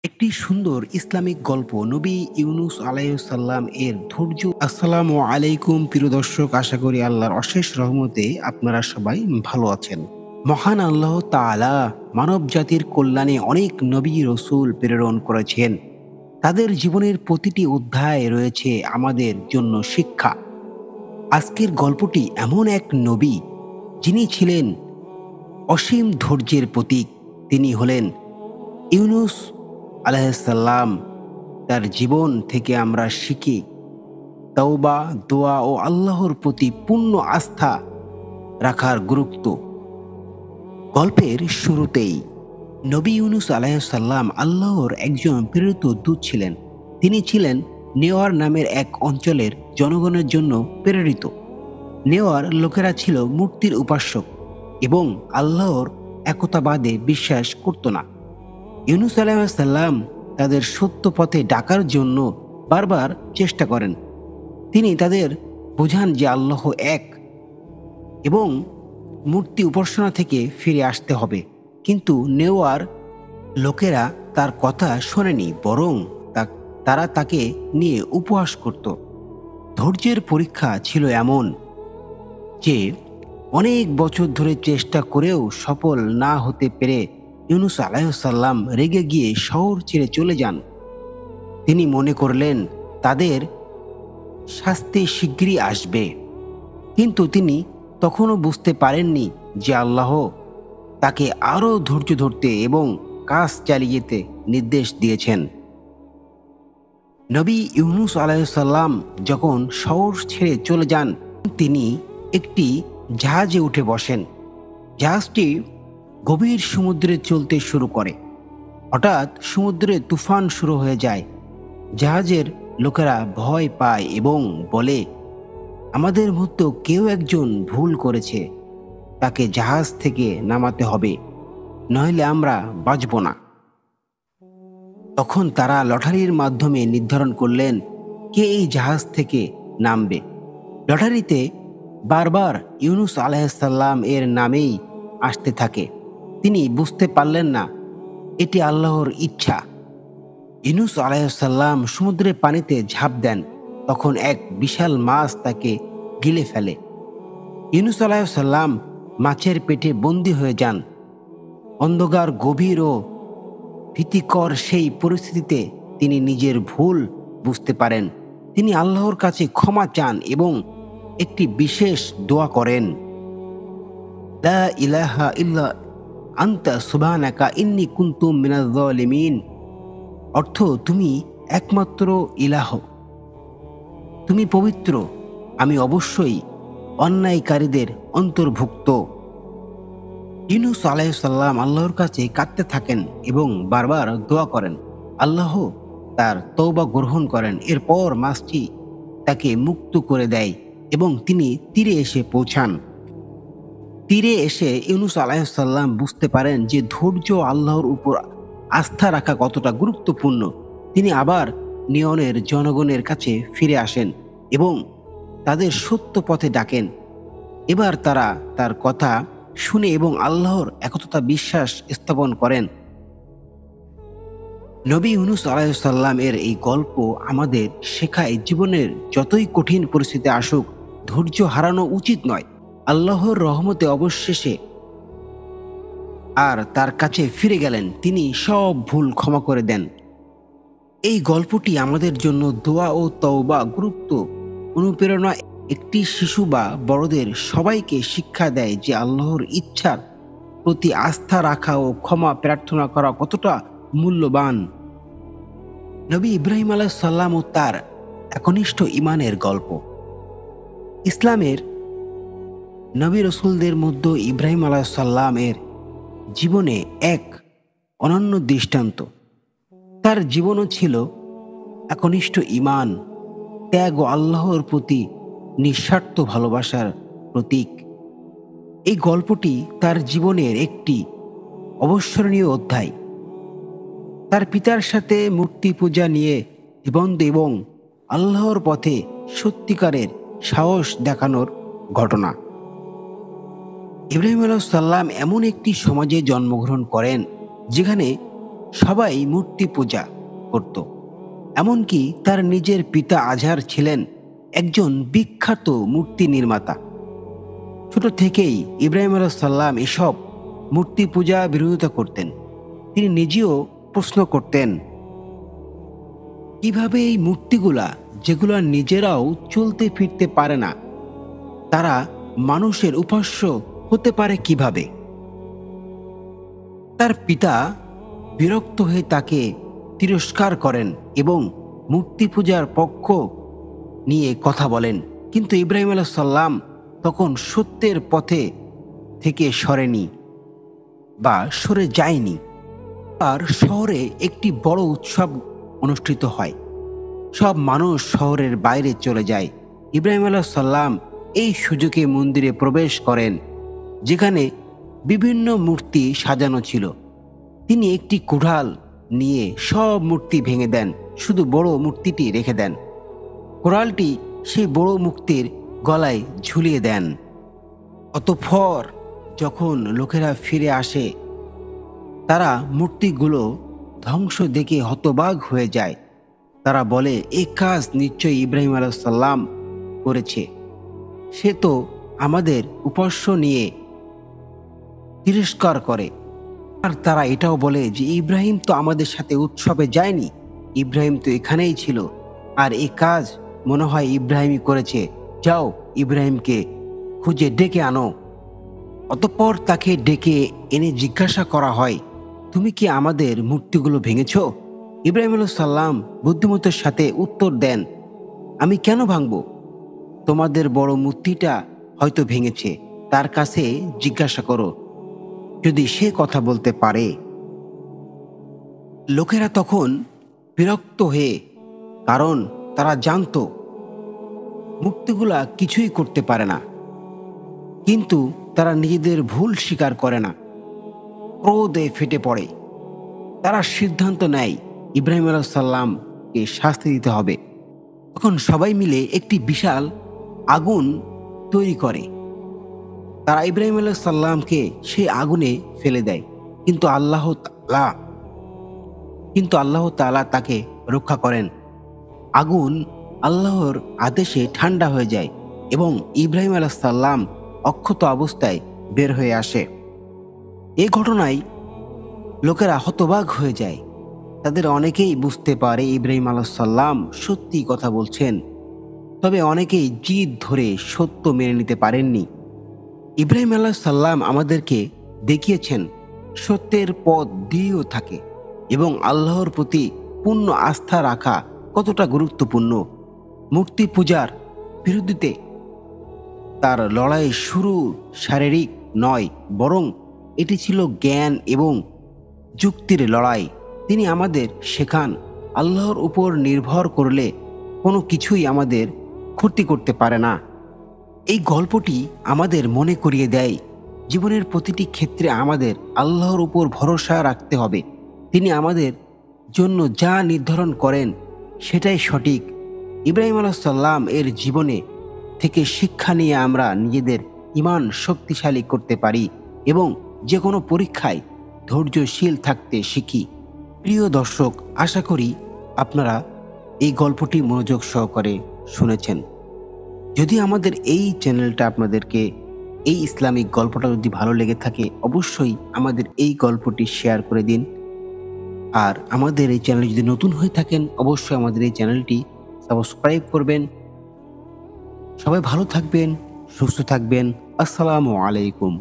একটি সুন্দর ইসলামিক গল্প নবী ইউনুস আলাইহিস সালাম এর ধৈর্য। আসসালামু আলাইকুম প্রিয় দর্শক, আশা করি আল্লাহর অশেষ রহমতে আপনারা সবাই ভালো আছেন। মহান আল্লাহ তাআলা মানব জাতির কল্যাণে অনেক নবী রসুল প্রেরণ করেছেন। তাদের জীবনের প্রতিটি অধ্যায়ে রয়েছে আমাদের জন্য শিক্ষা। আজকের গল্পটি এমন এক নবী যিনি ছিলেন অসীম ধৈর্যের প্রতীক। তিনি হলেন ইউনুস আলাইহিস সালাম। তার জীবন থেকে আমরা শিখি তওবা, দোয়া ও আল্লাহর প্রতি পূর্ণ আস্থা রাখার গুরুত্ব। গল্পের শুরুতেই নবী ইউনুস আলাইহিস সালাম আল্লাহর একজন প্রেরিত দূত ছিলেন। তিনি ছিলেন নেওয়ার নামের এক অঞ্চলের জনগণের জন্য প্রেরিত। নেওয়ার লোকেরা ছিল মূর্তির উপাসক এবং আল্লাহর একতাবাদে বিশ্বাস করত না। ইউনুস আলাইহিস সালাম তাদের সত্য পথে ডাকার জন্য বারবার চেষ্টা করেন। তিনি তাদের বোঝান যে আল্লাহ এক এবং মূর্তি উপাসনা থেকে ফিরে আসতে হবে। কিন্তু নেওয়ার লোকেরা তার কথা শোনেনি, বরং তারা তাকে নিয়ে উপহাস করত। ধৈর্যের পরীক্ষা ছিল এমন যে অনেক বছর ধরে চেষ্টা করেও সফল না হতে পেরে ইউনুস আলাইহিস সালাম রেগে গিয়ে শহর ছেড়ে চলে যান। তিনি মনে করলেন তাদের শাস্তি শিগগিরই আসবে, কিন্তু তিনি তখনও বুঝতে পারেননি যে আল্লাহ তাকে আরও ধৈর্য ধরতে এবং কাজ চালিয়ে যেতে নির্দেশ দিয়েছেন। নবী ইউনুস আলাইহিস সালাম যখন শহর ছেড়ে চলে যান, তিনি একটি জাহাজে উঠে বসেন। জাহাজটি গভীর সমুদ্রে চলতে শুরু করে। হঠাৎ সমুদ্রে তুফান শুরু হয়ে যায়। জাহাজের লোকেরা ভয় পায় এবং বলে, আমাদের মধ্যে কেউ একজন ভুল করেছে, তাকে জাহাজ থেকে নামাতে হবে, নইলে আমরা বাঁচব না। তখন তারা লটারির মাধ্যমে নির্ধারণ করলেন কে এই জাহাজ থেকে নামবে। লটারিতে বারবার ইউনুস আলাইহিস সালাম এর নামেই আসতে থাকে। তিনি বুঝতে পারলেন না এটি আল্লাহর ইচ্ছা। ইউনুস আলাইহিস সালাম সমুদ্রের পানিতে ঝাঁপ দেন। তখন এক বিশাল মাছ তাকে গিলে ফেলে। ইউনুস আলাইহিস সালাম মাছের পেটে বন্দী হয়ে যান। অন্ধকার গভীর ও ভীতিকর সেই পরিস্থিতিতে তিনি নিজের ভুল বুঝতে পারেন। তিনি আল্লাহর কাছে ক্ষমা চান এবং একটি বিশেষ দোয়া করেন, লা ইলাহা ইল্লা আনতা সুবহানাকা ইন্নী কুনতু মিনাজ জালিমিন। অর্থ, তুমি একমাত্র ইলাহ, তুমি পবিত্র, আমি অবশ্যই অন্যায়কারীদের অন্তর্ভুক্ত। ইউনুস আলাইহিস সালাম আল্লাহর কাছে কাঁদতে থাকেন এবং বারবার দোয়া করেন। আল্লাহ তার তওবা গ্রহণ করেন। এরপর মাছটি তাকে মুক্ত করে দেয় এবং তিনি তীরে এসে পৌঁছান। তীরে এসে ইউনুস আলাইহিস সালাম বুঝতে পারেন যে ধৈর্য আল্লাহর উপর আস্থা রাখা কতটা গুরুত্বপূর্ণ। তিনি আবার নিয়নের জনগণের কাছে ফিরে আসেন এবং তাদের সত্য পথে ডাকেন। এবার তারা তার কথা শুনে এবং আল্লাহর একতা বিশ্বাস স্থাপন করেন। নবী ইউনুস আলাইহিস সালাম এর এই গল্প আমাদের শেখায়, জীবনের যতই কঠিন পরিস্থিতি আসুক, ধৈর্য হারানো উচিত নয়। আল্লাহর রহমতে অবশেষে আর তার কাছে ফিরে গেলেন। তিনি সব ভুল ক্ষমা করে দেন। এই গল্পটি আমাদের জন্য দোয়া ও তওবা গুরুত্ব অনুপ্রেরণা। একটি শিশু বা বড়দের সবাইকে শিক্ষা দেয় যে আল্লাহর ইচ্ছার প্রতি আস্থা রাখা ও ক্ষমা প্রার্থনা করা কতটা মূল্যবান। নবী ইব্রাহিম আলাইহিস সালাম ও তার একনিষ্ঠ ঈমানের গল্প। ইসলামের নবী রসুলদের মধ্যে ইব্রাহিম আলাইহিস সালাম এর জীবনে এক অনন্য দৃষ্টান্ত। তার জীবনও ছিল একনিষ্ঠ ঈমান, ত্যাগ ও আল্লাহর প্রতি নিঃস্বার্থ ভালোবাসার প্রতীক। এই গল্পটি তার জীবনের একটি অবিস্মরণীয় অধ্যায়। তার পিতার সাথে মূর্তি পূজা নিয়ে নিবন্ধ এবং আল্লাহর পথে সত্যিকারের সাহস দেখানোর ঘটনা। ইব্রাহিম আলাইহিস সালাম এমন একটি সমাজে জন্মগ্রহণ করেন যেখানে সবাই মূর্তি পূজা করত। এমনকি তার নিজের পিতা আজহার ছিলেন একজন বিখ্যাত মূর্তি নির্মাতা। ছোট থেকেই ইব্রাহিম আলাইহিস সালাম এসব মূর্তি পূজা বিরোধিতা করতেন। তিনি নিজেও প্রশ্ন করতেন, কিভাবে এই মূর্তিগুলা, যেগুলো নিজেরাও চলতে ফিরতে পারে না, তারা মানুষের উপাস্য হতে পারে কিভাবে? তার পিতা বিরক্ত হয়ে তাকে তিরস্কার করেন এবং মূর্তি পূজার পক্ষ নিয়ে কথা বলেন। কিন্তু ইব্রাহিম আলাইহিস সালাম তখন সত্যের পথে থেকে সরেনি বা সরে যায়নি। আর শহরে একটি বড় উৎসব অনুষ্ঠিত হয়। সব মানুষ শহরের বাইরে চলে যায়। ইব্রাহিম আলাইহিস সালাম এই সুযোগে মন্দিরে প্রবেশ করেন, যেখানে বিভিন্ন মূর্তি সাজানো ছিল। তিনি একটি কুড়াল নিয়ে সব মূর্তি ভেঙে দেন, শুধু বড় মূর্তিটি রেখে দেন। কুড়ালটি সেই বড় মূর্তির গলায় ঝুলিয়ে দেন। অতঃপর যখন লোকেরা ফিরে আসে, তারা মূর্তিগুলো ধ্বংস দেখে হতবাক হয়ে যায়। তারা বলে, এই কাজ নিশ্চয়ই ইব্রাহিম আলাইহিস সালাম করেছে। সে তো আমাদের উপাস্য নিয়ে তিরস্কার করে। আর তারা এটাও বলে যে ইব্রাহিম তো আমাদের সাথে উৎসবে যায়নি, ইব্রাহিম তো এখানেই ছিল, আর এই কাজ মনে হয় ইব্রাহিমই করেছে। যাও, ইব্রাহিমকে খুঁজে ডেকে আনো। অতঃপর তাকে ডেকে এনে জিজ্ঞাসা করা হয়, তুমি কি আমাদের মূর্তিগুলো ভেঙেছ? ইব্রাহিম আলাইহিস সালাম বুদ্ধিমত্তার সাথে উত্তর দেন, আমি কেন ভাঙব? তোমাদের বড় মূর্তিটা হয়তো ভেঙেছে, তার কাছে জিজ্ঞাসা করো, যদি সে কথা বলতে পারে। লোকেরা তখন বিরক্ত হয়ে, কারণ তারা জানত মূর্তিগুলা কিছুই করতে পারে না, কিন্তু তারা নিজেদের ভুল স্বীকার করে না। ক্রোধে ফেটে পড়ে। তারা সিদ্ধান্ত নেয় ইব্রাহিম আলাইহিস সালামকে শাস্তি দিতে হবে। তখন সবাই মিলে একটি বিশাল আগুন তৈরি করে। তারা ইব্রাহিম আলাইহিস সালামকে সেই আগুনে ফেলে দেয়, কিন্তু আল্লাহ তাআলা তাকে রক্ষা করেন। আগুন আল্লাহর আদেশে ঠান্ডা হয়ে যায় এবং ইব্রাহিম আলাইহিস সালাম অক্ষত অবস্থায় বের হয়ে আসে। এই ঘটনায় লোকেরা হতবাক হয়ে যায়। তাদের অনেকেই বুঝতে পারে ইব্রাহিম আলাইহিস সালাম সত্যি কথা বলছেন, তবে অনেকেই জিদ ধরে সত্য মেনে নিতে পারেননি। ইব্রাহিম আলাইহিস সালাম আমাদেরকে দেখিয়েছেন সত্যের পথ দৃঢ় থাকে এবং আল্লাহর প্রতি পূর্ণ আস্থা রাখা কতটা গুরুত্বপূর্ণ। মূর্তি পূজার বিরুদ্ধে তার লড়াই শুরু শারীরিক নয়, বরং এটি ছিল জ্ঞান এবং যুক্তির লড়াই। তিনি আমাদের শেখান, আল্লাহর উপর নির্ভর করলে কোনো কিছুই আমাদের ক্ষতি করতে পারে না। এই গল্পটি আমাদের মনে করিয়ে দেয়, জীবনের প্রতিটি ক্ষেত্রে আমাদের আল্লাহর উপর ভরসা রাখতে হবে। তিনি আমাদের জন্য যা নির্ধারণ করেন সেটাই সঠিক। ইব্রাহিম আলাইহিস সালাম এর জীবনে থেকে শিক্ষা নিয়ে আমরা নিজেদের ঈমান শক্তিশালী করতে পারি এবং যে কোনো পরীক্ষায় ধৈর্যশীল থাকতে শিখি। প্রিয় দর্শক, আশা করি আপনারা এই গল্পটি মনোযোগ সহকারে শুনেছেন। যদি আমাদের এই চ্যানেলটা আপনাদেরকে এই ইসলামিক গল্পটা যদি ভালো লেগে থাকে, অবশ্যই আমাদের এই গল্পটি শেয়ার করে দিন। আর আমাদের এই চ্যানেলে যদি নতুন হয়ে থাকেন, অবশ্যই আমাদের এই চ্যানেলটি সাবস্ক্রাইব করবেন। সবাই ভালো থাকবেন, সুস্থ থাকবেন। আসসালামু আলাইকুম।